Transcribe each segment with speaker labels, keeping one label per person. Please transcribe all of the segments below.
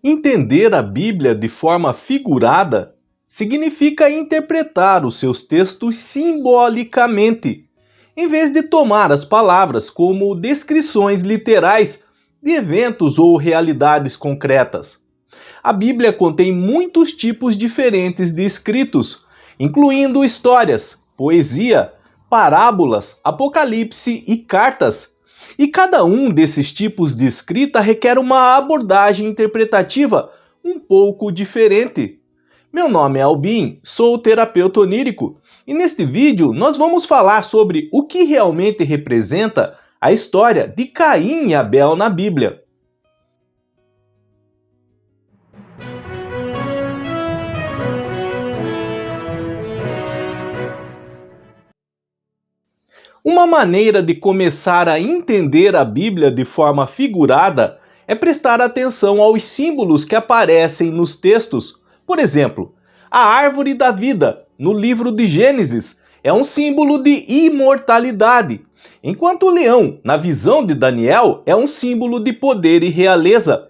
Speaker 1: Entender a Bíblia de forma figurada significa interpretar os seus textos simbolicamente, em vez de tomar as palavras como descrições literais de eventos ou realidades concretas. A Bíblia contém muitos tipos diferentes de escritos, incluindo histórias, poesia, parábolas, apocalipse e cartas. E cada um desses tipos de escrita requer uma abordagem interpretativa um pouco diferente. Meu nome é Albin, sou terapeuta onírico, e neste vídeo nós vamos falar sobre o que realmente representa a história de Caim e Abel na Bíblia. Uma maneira de começar a entender a Bíblia de forma figurada é prestar atenção aos símbolos que aparecem nos textos. Por exemplo, a árvore da vida, no livro de Gênesis, é um símbolo de imortalidade, enquanto o leão, na visão de Daniel, é um símbolo de poder e realeza.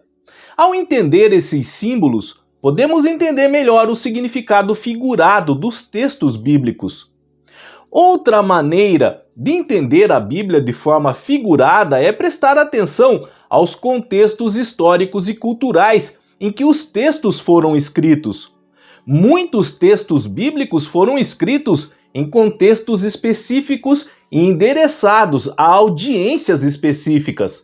Speaker 1: Ao entender esses símbolos, podemos entender melhor o significado figurado dos textos bíblicos. Outra maneira de entender a Bíblia de forma figurada é prestar atenção aos contextos históricos e culturais em que os textos foram escritos. Muitos textos bíblicos foram escritos em contextos específicos e endereçados a audiências específicas.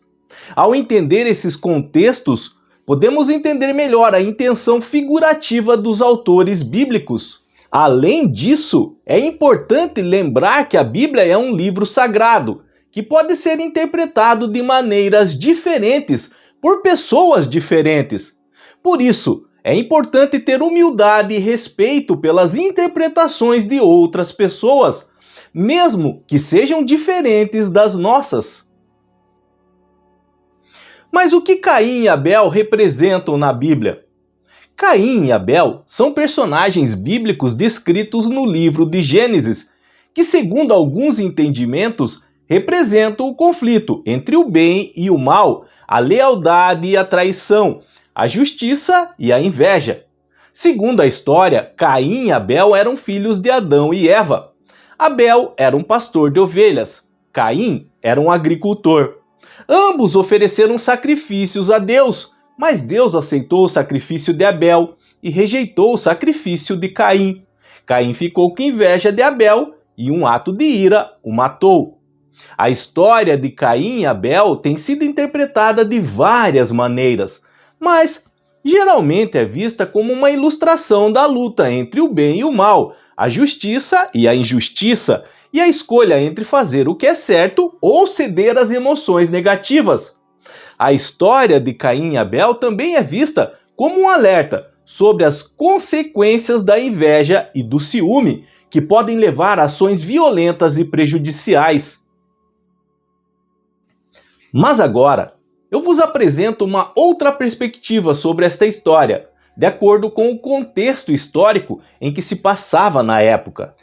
Speaker 1: Ao entender esses contextos, podemos entender melhor a intenção figurativa dos autores bíblicos. Além disso, é importante lembrar que a Bíblia é um livro sagrado, que pode ser interpretado de maneiras diferentes por pessoas diferentes. Por isso, é importante ter humildade e respeito pelas interpretações de outras pessoas, mesmo que sejam diferentes das nossas. Mas o que Caim e Abel representam na Bíblia? Caim e Abel são personagens bíblicos descritos no livro de Gênesis, que, segundo alguns entendimentos, representam o conflito entre o bem e o mal, a lealdade e a traição, a justiça e a inveja. Segundo a história, Caim e Abel eram filhos de Adão e Eva. Abel era um pastor de ovelhas, Caim era um agricultor. Ambos ofereceram sacrifícios a Deus, mas Deus aceitou o sacrifício de Abel e rejeitou o sacrifício de Caim. Caim ficou com inveja de Abel e um ato de ira o matou. A história de Caim e Abel tem sido interpretada de várias maneiras, mas geralmente é vista como uma ilustração da luta entre o bem e o mal, a justiça e a injustiça, e a escolha entre fazer o que é certo ou ceder às emoções negativas. A história de Caim e Abel também é vista como um alerta sobre as consequências da inveja e do ciúme, que podem levar a ações violentas e prejudiciais. Mas agora, eu vos apresento uma outra perspectiva sobre esta história, de acordo com o contexto histórico em que se passava na época.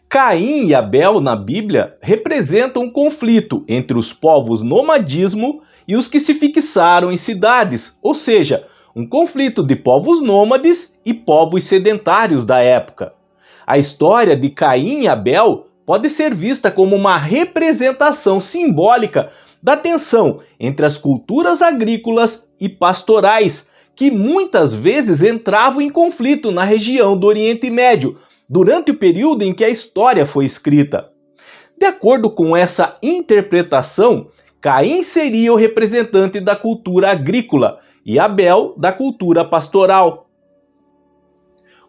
Speaker 1: Caim e Abel na Bíblia representam um conflito entre os povos nomadismo e os que se fixaram em cidades, ou seja, um conflito de povos nômades e povos sedentários da época. A história de Caim e Abel pode ser vista como uma representação simbólica da tensão entre as culturas agrícolas e pastorais, que muitas vezes entravam em conflito na região do Oriente Médio, durante o período em que a história foi escrita. De acordo com essa interpretação, Caim seria o representante da cultura agrícola e Abel da cultura pastoral.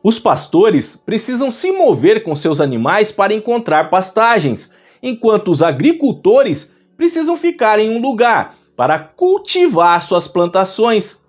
Speaker 1: Os pastores precisam se mover com seus animais para encontrar pastagens, enquanto os agricultores precisam ficar em um lugar para cultivar suas plantações.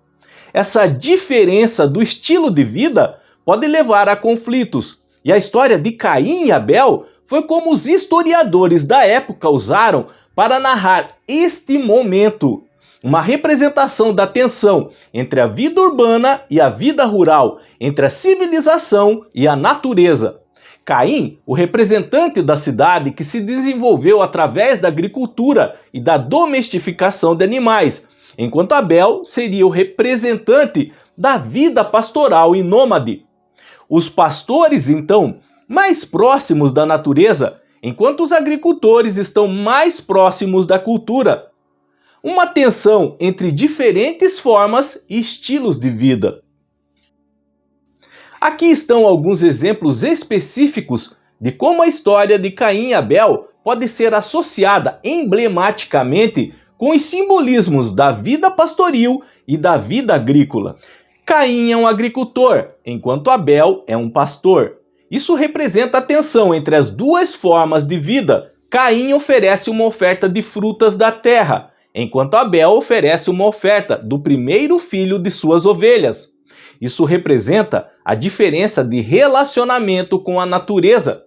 Speaker 1: Essa diferença do estilo de vida pode levar a conflitos, e a história de Caim e Abel foi como os historiadores da época usaram para narrar este momento, uma representação da tensão entre a vida urbana e a vida rural, entre a civilização e a natureza. Caim, o representante da cidade que se desenvolveu através da agricultura e da domesticação de animais, enquanto Abel seria o representante da vida pastoral e nômade. Os pastores, então, mais próximos da natureza, enquanto os agricultores estão mais próximos da cultura. Uma tensão entre diferentes formas e estilos de vida. Aqui estão alguns exemplos específicos de como a história de Caim e Abel pode ser associada emblematicamente com os simbolismos da vida pastoril e da vida agrícola. Caim é um agricultor, enquanto Abel é um pastor. Isso representa a tensão entre as duas formas de vida. Caim oferece uma oferta de frutas da terra, enquanto Abel oferece uma oferta do primeiro filho de suas ovelhas. Isso representa a diferença de relacionamento com a natureza.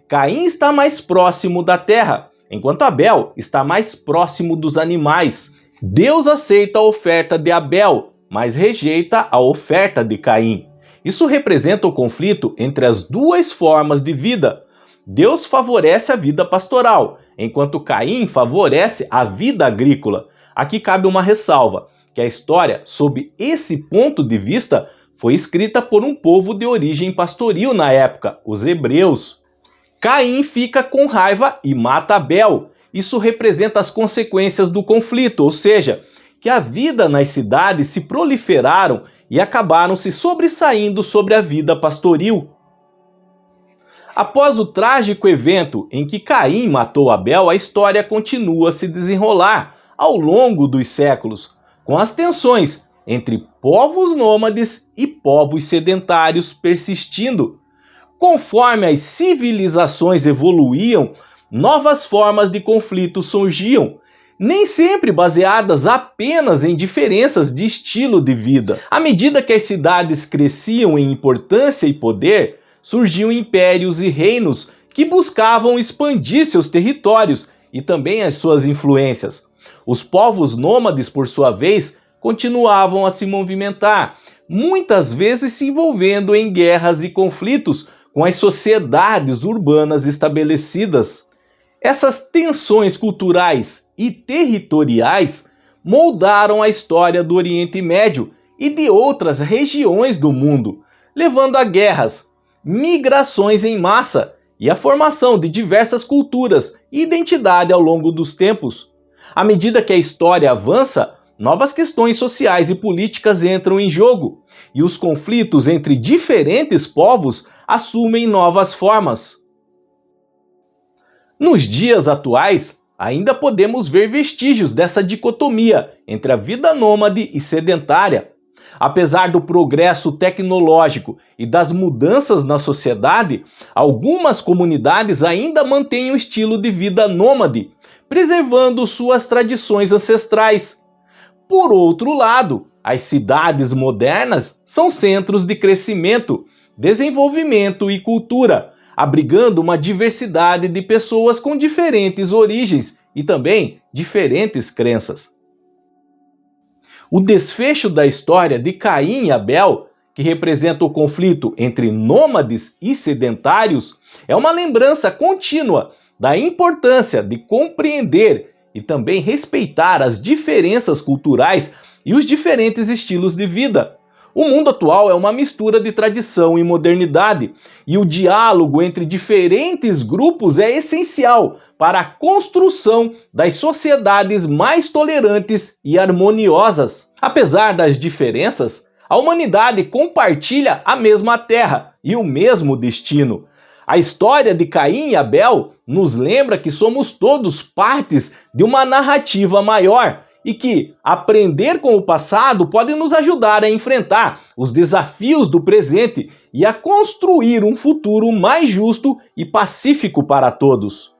Speaker 1: Caim está mais próximo da terra, enquanto Abel está mais próximo dos animais. Deus aceita a oferta de Abel, mas rejeita a oferta de Caim. Isso representa o conflito entre as duas formas de vida. Deus favorece a vida pastoral, enquanto Caim favorece a vida agrícola. Aqui cabe uma ressalva, que a história, sob esse ponto de vista, foi escrita por um povo de origem pastoril na época, os hebreus. Caim fica com raiva e mata Abel. Isso representa as consequências do conflito, ou seja, que a vida nas cidades se proliferaram e acabaram se sobressaindo sobre a vida pastoril. Após o trágico evento em que Caim matou Abel, a história continua a se desenrolar ao longo dos séculos, com as tensões entre povos nômades e povos sedentários persistindo. Conforme as civilizações evoluíam, novas formas de conflito surgiam, nem sempre baseadas apenas em diferenças de estilo de vida. À medida que as cidades cresciam em importância e poder, surgiam impérios e reinos que buscavam expandir seus territórios e também as suas influências. Os povos nômades, por sua vez, continuavam a se movimentar, muitas vezes se envolvendo em guerras e conflitos com as sociedades urbanas estabelecidas. Essas tensões culturais e territoriais moldaram a história do Oriente Médio e de outras regiões do mundo, levando a guerras, migrações em massa e a formação de diversas culturas e identidade ao longo dos tempos. À medida que a história avança, novas questões sociais e políticas entram em jogo, e os conflitos entre diferentes povos assumem novas formas. Nos dias atuais, ainda podemos ver vestígios dessa dicotomia entre a vida nômade e sedentária. Apesar do progresso tecnológico e das mudanças na sociedade, algumas comunidades ainda mantêm o estilo de vida nômade, preservando suas tradições ancestrais. Por outro lado, as cidades modernas são centros de crescimento, desenvolvimento e cultura, abrigando uma diversidade de pessoas com diferentes origens e também diferentes crenças. O desfecho da história de Caim e Abel, que representa o conflito entre nômades e sedentários, é uma lembrança contínua da importância de compreender e também respeitar as diferenças culturais e os diferentes estilos de vida. O mundo atual é uma mistura de tradição e modernidade, e o diálogo entre diferentes grupos é essencial para a construção das sociedades mais tolerantes e harmoniosas. Apesar das diferenças, a humanidade compartilha a mesma terra e o mesmo destino. A história de Caim e Abel nos lembra que somos todos partes de uma narrativa maior e que aprender com o passado pode nos ajudar a enfrentar os desafios do presente e a construir um futuro mais justo e pacífico para todos.